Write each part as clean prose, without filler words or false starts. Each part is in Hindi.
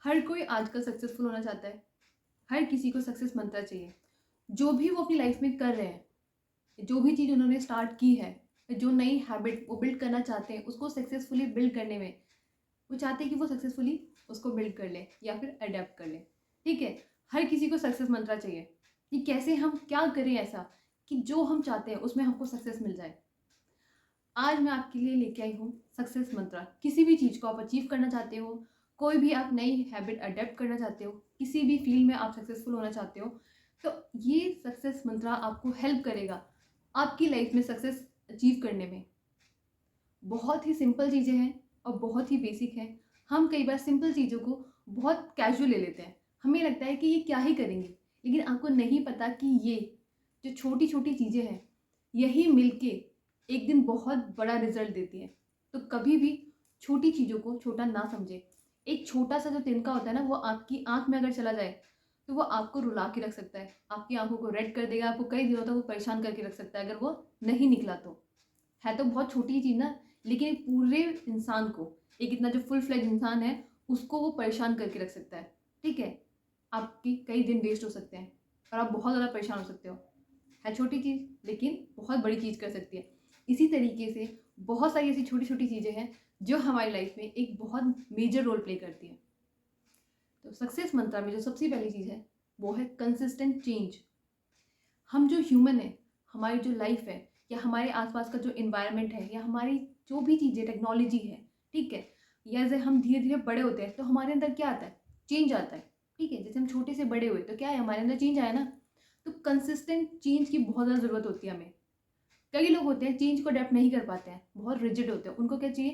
हर कोई आजकल सक्सेसफुल होना चाहता है। हर किसी को सक्सेस मंत्र चाहिए। जो भी वो अपनी लाइफ में कर रहे हैं, जो भी चीज़ उन्होंने स्टार्ट की है, जो नई हैबिट वो बिल्ड करना चाहते हैं, उसको सक्सेसफुली बिल्ड करने में वो चाहते हैं कि वो सक्सेसफुली उसको बिल्ड कर ले या फिर अडेप्ट कर ले। ठीक है, हर किसी को सक्सेस मंत्रा चाहिए कि कैसे हम क्या करें ऐसा कि जो हम चाहते हैं उसमें हमको सक्सेस मिल जाए। आज मैं आपके लिए लेके आई हूँ सक्सेस मंत्रा। किसी भी चीज़ को आप अचीव करना चाहते हो, कोई भी आप नई हैबिट अडेप्ट करना चाहते हो, किसी भी फील्ड में आप सक्सेसफुल होना चाहते हो, तो ये सक्सेस मंत्रा आपको हेल्प करेगा आपकी लाइफ में सक्सेस अचीव करने में। बहुत ही सिंपल चीज़ें हैं और बहुत ही बेसिक हैं। हम कई बार सिंपल चीज़ों को बहुत कैजुअल ले लेते हैं। हमें लगता है कि ये क्या ही करेंगे, लेकिन आपको नहीं पता कि ये जो छोटी छोटी चीज़ें हैं, यही मिलके एक दिन बहुत बड़ा रिजल्ट देती हैं। तो कभी भी छोटी चीज़ों को छोटा ना समझे। एक छोटा सा जो तिनका होता है ना, वो आपकी आँख में अगर चला जाए तो वो आपको रुला के रख सकता है, आपकी आंखों को रेड कर देगा, आपको कई दिनों तक वो परेशान करके रख सकता है अगर वो नहीं निकला तो। है तो बहुत छोटी चीज़ ना, लेकिन एक पूरे इंसान को, एक इतना जो फुल फ्लेज इंसान है, उसको वो परेशान करके रख सकता है। ठीक है, आपकी कई दिन वेस्ट हो सकते हैं और आप बहुत ज़्यादा परेशान हो सकते हो। है छोटी चीज़ लेकिन बहुत बड़ी चीज़ कर सकती है। इसी तरीके से बहुत सारी ऐसी छोटी छोटी चीज़ें हैं जो हमारी लाइफ में एक बहुत मेजर रोल प्ले करती हैं। तो सक्सेस मंत्रा में जो सबसे पहली चीज़ है वो है कंसिस्टेंट चेंज। हम जो ह्यूमन है, हमारी जो लाइफ है, या हमारे आसपास का जो इन्वायरमेंट है, या हमारी जो भी चीज़ें टेक्नोलॉजी है, ठीक है, या जैसे हम धीरे धीरे बड़े होते हैं तो हमारे अंदर क्या आता है, चेंज आता है। ठीक है, जैसे हम छोटे से बड़े हुए तो क्या है, हमारे अंदर चेंज आया ना। तो कंसिस्टेंट चेंज की बहुत ज़्यादा ज़रूरत होती है हमें। कई लोग होते हैं चेंज को अडेप्ट नहीं कर पाते हैं, बहुत रिजिड होते हैं। उनको क्या चाहिए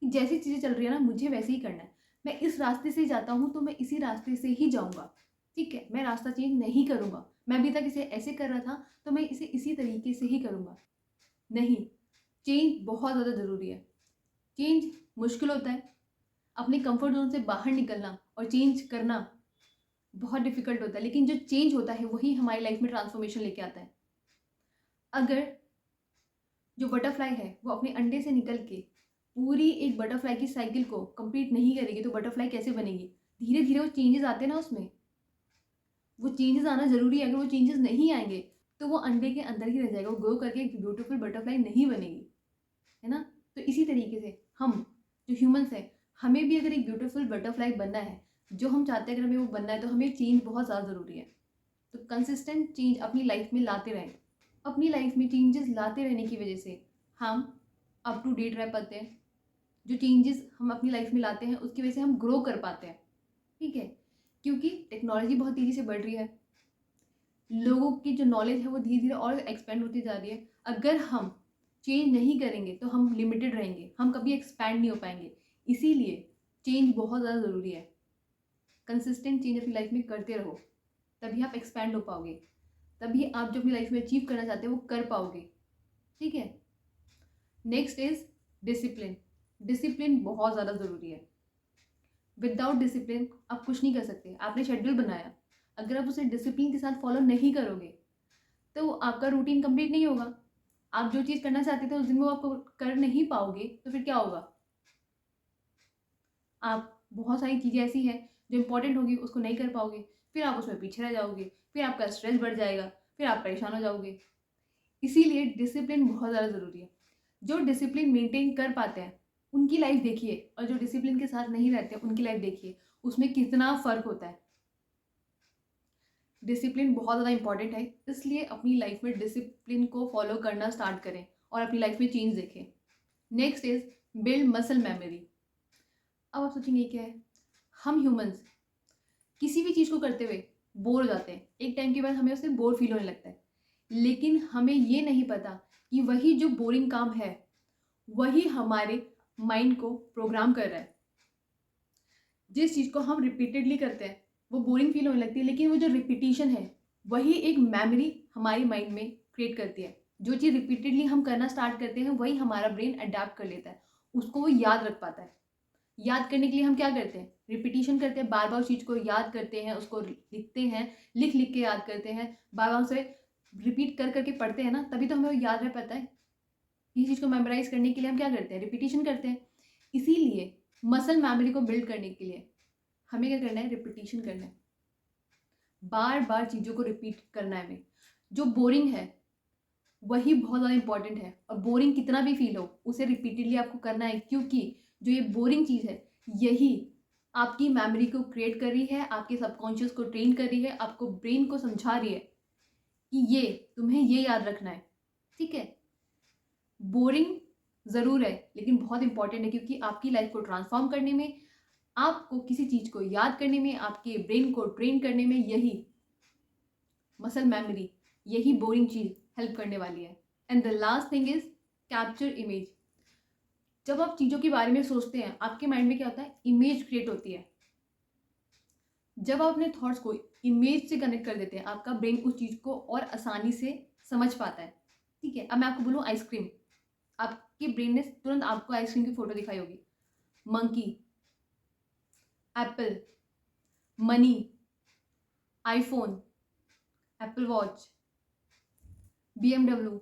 कि जैसी चीज़ें चल रही है ना, मुझे वैसे ही करना है। मैं इस रास्ते से जाता हूँ तो मैं इसी रास्ते से ही जाऊँगा। ठीक है, मैं रास्ता चेंज नहीं करूँगा। मैं अभी तक इसे ऐसे कर रहा था तो मैं इसे इसी तरीके से ही करूँगा। नहीं, चेंज बहुत ज़्यादा ज़रूरी है। चेंज मुश्किल होता है। अपने कंफर्ट जोन से बाहर निकलना और चेंज करना बहुत डिफिकल्ट होता है, लेकिन जो चेंज होता है वही हमारी लाइफ में ट्रांसफॉर्मेशन लेके आता है। अगर जो बटरफ्लाई है वो अपने अंडे से निकल के पूरी एक बटरफ्लाई की साइकिल को कंप्लीट नहीं करेगी तो बटरफ्लाई कैसे बनेगी। धीरे धीरे वो चेंजेस आते हैं ना उसमें, वो चेंजेस आना जरूरी है। अगर वो चेंजेस नहीं आएंगे तो वो अंडे के अंदर ही रह जाएगा, वो ग्रो करके एक ब्यूटीफुल बटरफ्लाई नहीं बनेगी। है ना। तो इसी तरीके से हम जो ह्यूमंस हैं, हमें भी अगर एक ब्यूटीफुल बटरफ्लाई बनना है, जो हम चाहते हैं अगर हमें वो बनना है, तो हमें चेंज बहुत ज़्यादा ज़रूरी है। तो कंसिस्टेंट चेंज अपनी लाइफ में लाते रहें। अपनी लाइफ में चेंजेस लाते रहने की वजह से हम अप टू डेट रह पाते हैं। जो चेंजेस हम अपनी लाइफ में लाते हैं उसकी वजह से हम ग्रो कर पाते हैं। ठीक है, क्योंकि टेक्नोलॉजी बहुत तेज़ी से बढ़ रही है, लोगों की जो नॉलेज है वो धीरे धीरे और एक्सपेंड होती जा रही है। अगर हम चेंज नहीं करेंगे तो हम लिमिटेड रहेंगे, हम कभी एक्सपैंड नहीं हो पाएंगे। इसीलिए चेंज बहुत ज़्यादा ज़रूरी है। कंसिस्टेंट चेंज अपनी लाइफ में करते रहो, तभी आप एक्सपैंड हो पाओगे, तभी आप जो अपनी लाइफ में अचीव करना चाहते हो वो कर पाओगे। ठीक है। Next is discipline. डिसिप्लिन बहुत ज़्यादा ज़रूरी है। विदाउट डिसिप्लिन आप कुछ नहीं कर सकते। आपने शेड्यूल बनाया, अगर आप उसे डिसिप्लिन के साथ फॉलो नहीं करोगे तो आपका रूटीन कंप्लीट नहीं होगा। आप जो चीज़ करना चाहते थे उस दिन वो आपको कर नहीं पाओगे तो फिर क्या होगा। आप बहुत सारी चीज़ें ऐसी हैं जो इंपॉर्टेंट होगी उसको नहीं कर पाओगे, फिर आप उसमें पीछे रह जाओगे, फिर आपका स्ट्रेस बढ़ जाएगा, फिर आप परेशान हो जाओगे। इसीलिए डिसिप्लिन बहुत ज़्यादा ज़रूरी है। जो डिसिप्लिन मेंटेन कर पाते हैं उनकी लाइफ देखिए, और जो डिसिप्लिन के साथ नहीं रहते उनकी लाइफ देखिए, उसमें कितना फ़र्क होता है। डिसिप्लिन बहुत ज़्यादा इंपॉर्टेंट है, इसलिए अपनी लाइफ में डिसिप्लिन को फॉलो करना स्टार्ट करें और अपनी लाइफ में चेंज देखें। Next is build muscle memory. अब आप सोचेंगे क्या है, हम ह्यूमंस किसी भी चीज़ को करते हुए बोर हो जाते हैं। एक टाइम के बाद हमें उससे बोर फील होने लगता है, लेकिन हमें ये नहीं पता कि वही जो बोरिंग काम है वही हमारे माइंड को प्रोग्राम कर रहा है। जिस चीज़ को हम रिपीटेडली करते हैं वो बोरिंग फील होने लगती है, लेकिन वो जो रिपीटिशन है वही एक मेमोरी हमारी माइंड में क्रिएट करती है। जो चीज़ रिपीटेडली हम करना स्टार्ट करते हैं वही हमारा ब्रेन अडेप्ट कर लेता है, उसको वो याद रख पाता है। याद करने के लिए हम क्या करते हैं, रिपीटिशन करते हैं, बार बार उस चीज़ को याद करते हैं, उसको लिखते हैं, लिख लिख के याद करते हैं, बार बार उसे रिपीट कर करके पढ़ते हैं ना, तभी तो हमें वो याद रह पाता है। इस चीज़ को मेमोराइज करने के लिए हम क्या करते हैं, रिपीटिशन करते हैं। इसीलिए मसल मेमोरी को बिल्ड करने के लिए हमें क्या करना है, रिपीटिशन करना है, बार बार चीज़ों को रिपीट करना है हमें। जो बोरिंग है वही बहुत ज़्यादा इंपॉर्टेंट है, और बोरिंग कितना भी फील हो उसे रिपीटेडली आपको करना है, क्योंकि जो ये बोरिंग चीज़ है यही आपकी मेमोरी को क्रिएट कर रही है, आपके सबकॉन्शियस को ट्रेन कर रही है, आपको ब्रेन को समझा रही है कि ये तुम्हें ये याद रखना है। ठीक है, बोरिंग ज़रूर है लेकिन बहुत इंपॉर्टेंट है, क्योंकि आपकी लाइफ को ट्रांसफॉर्म करने में, आपको किसी चीज़ को याद करने में, आपके ब्रेन को ट्रेन करने में यही मसल मेमोरी, यही बोरिंग चीज़ हेल्प करने वाली है। And the last thing is capture image. जब आप चीज़ों के बारे में सोचते हैं आपके माइंड में क्या होता है, इमेज क्रिएट होती है। जब आप अपने थॉट्स को इमेज से कनेक्ट कर देते हैं आपका ब्रेन उस चीज़ को और आसानी से समझ पाता है। ठीक है, अब मैं आपको बोलूँ आइसक्रीम, आपके ब्रेन ने तुरंत आपको आइसक्रीम की फोटो दिखाई होगी। Monkey, Apple, money, iPhone, Apple watch, BMW,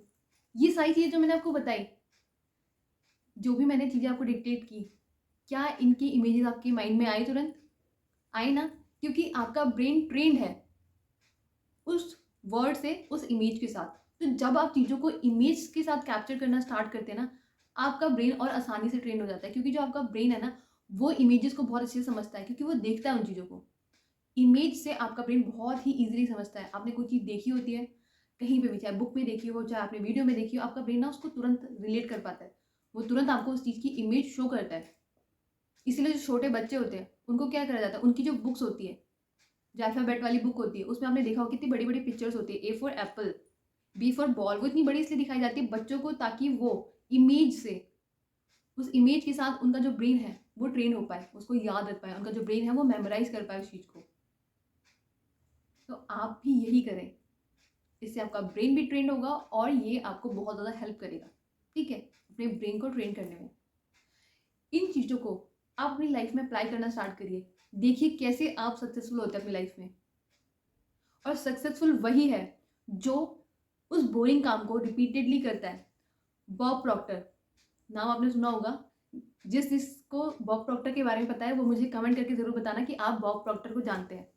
ये सारी चीज़ें जो मैंने आपको बताई, जो भी मैंने चीज़ें आपको डिक्टेट की, क्या इनकी इमेजेस आपके माइंड में आए? तुरंत आए ना, क्योंकि आपका ब्रेन ट्रेंड है उस वर्ड से, उस इमेज के साथ। तो जब आप चीज़ों को इमेज के साथ कैप्चर करना स्टार्ट करते हैं ना, आपका ब्रेन और आसानी से ट्रेंड हो जाता है, क्योंकि जो आपका ब्रेन है ना वो इमेजेस को बहुत अच्छे से समझता है, क्योंकि वो देखता है उन चीज़ों को। इमेज से आपका ब्रेन बहुत ही ईजिली समझता है। आपने कोई चीज़ देखी होती है कहीं पे भी, चाहे बुक में देखी हो चाहे आपने वीडियो में देखी हो, आपका ब्रेन ना उसको तुरंत रिलेट कर पाता है, वो तुरंत आपको उस चीज़ की इमेज शो करता है। इसीलिए जो छोटे बच्चे होते हैं उनको क्या करा जाता है, उनकी जो बुक्स होती है, जो अल्फाबेट वाली बुक होती है, उसमें आपने देखा हो कितनी बड़ी बड़ी पिक्चर्स होती है। A for apple, B for ball, वो इतनी बड़ी इसलिए दिखाई जाती है बच्चों को, ताकि वो इमेज से, उस इमेज के साथ उनका जो ब्रेन है वो ट्रेन हो पाए, उसको याद रख पाए, उनका जो ब्रेन है वो मेमोराइज कर पाए उस चीज़ को। तो आप भी यही करें, इससे आपका ब्रेन भी ट्रेंड होगा और ये आपको बहुत ज़्यादा हेल्प करेगा। ठीक है, अपने ब्रेन को ट्रेन करने में। इन चीज़ों को आप अपनी लाइफ में अप्लाई करना स्टार्ट करिए, देखिए कैसे आप सक्सेसफुल होते हैं अपनी लाइफ में। और सक्सेसफुल वही है जो उस बोरिंग काम को रिपीटेडली करता है। बॉब प्रॉक्टर, नाम आपने सुना होगा। जिसको बॉब प्रॉक्टर के बारे में पता है वो मुझे कमेंट करके ज़रूर बताना कि आप बॉब प्रॉक्टर को जानते हैं।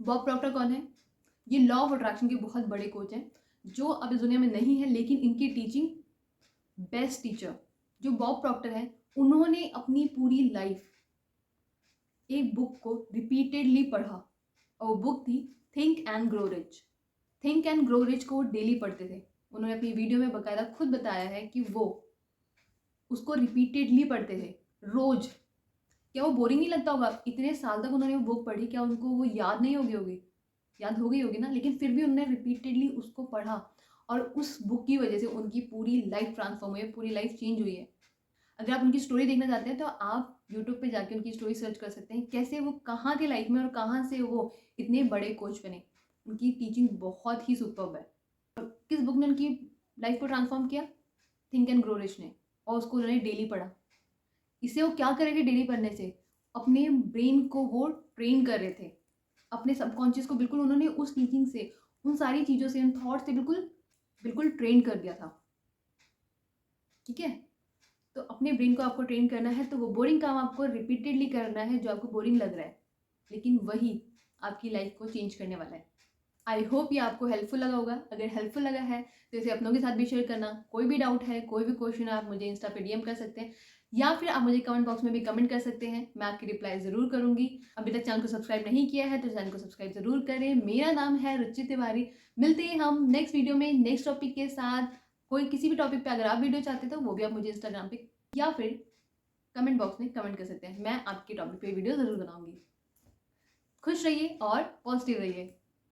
बॉब प्रॉक्टर कौन है? ये लॉ ऑफ अट्रैक्शन के बहुत बड़े कोच हैं, जो अब इस दुनिया में नहीं है, लेकिन इनकी टीचिंग बेस्ट टीचर जो बॉब प्रॉक्टर है, उन्होंने अपनी पूरी लाइफ एक बुक को रिपीटेडली पढ़ा, और वो बुक थी think and grow rich. Think and grow rich को वो डेली पढ़ते थे। उन्होंने अपनी वीडियो में बकायदा खुद बताया है कि वो उसको रिपीटेडली पढ़ते थे रोज। क्या वो बोरिंग नहीं लगता होगा? इतने साल तक उन्होंने वो बुक पढ़ी, क्या उनको वो याद नहीं होगी? याद हो गई होगी ना, लेकिन फिर भी उन्होंने रिपीटेडली उसको पढ़ा, और उस बुक की वजह से उनकी पूरी लाइफ ट्रांसफॉर्म हुई है, पूरी लाइफ चेंज हुई है। अगर आप उनकी स्टोरी देखना चाहते हैं तो आप यूट्यूब पे जाके उनकी स्टोरी सर्च कर सकते हैं, कैसे वो कहाँ थे लाइफ में और कहाँ से वो इतने बड़े कोच बने। उनकी टीचिंग बहुत ही सुपर्ब है। और किस बुक ने उनकी लाइफ को ट्रांसफॉर्म किया? थिंक एंड ग्रो रिच ने। और उसको उन्होंने डेली पढ़ा। इससे वो क्या करेंगे डेली पढ़ने से? अपने ब्रेन को वो ट्रेन कर रहे थे, अपने सबकॉन्शियस को बिल्कुल उन्होंने उस टीचिंग से, उन सारी चीज़ों से, उन थॉट से बिल्कुल बिल्कुल ट्रेन कर दिया था। ठीक है, तो अपने ब्रेन को आपको ट्रेन करना है, तो वो बोरिंग काम आपको रिपीटेडली करना है जो आपको बोरिंग लग रहा है, लेकिन वही आपकी लाइफ को चेंज करने वाला है। आई होप ये आपको हेल्पफुल लगा होगा। अगर हेल्पफुल लगा है तो इसे अपनों के साथ भी शेयर करना। कोई भी डाउट है, कोई भी क्वेश्चन है, आप मुझे इंस्टा पे DM कर सकते हैं, या फिर आप मुझे कमेंट बॉक्स में भी कमेंट कर सकते हैं, मैं आपकी रिप्लाई ज़रूर करूंगी। अभी तक चैनल को सब्सक्राइब नहीं किया है तो चैनल को सब्सक्राइब ज़रूर करें। मेरा नाम है रुचि तिवारी। मिलते हैं हम नेक्स्ट वीडियो में नेक्स्ट टॉपिक के साथ। कोई किसी भी टॉपिक पे अगर आप वीडियो चाहते हैं तो वो भी आप मुझे इंस्टाग्राम पे या फिर कमेंट बॉक्स में कमेंट कर सकते हैं। मैं आपके टॉपिक पे वीडियो ज़रूर बनाऊंगी। खुश रहिए और पॉजिटिव रहिए।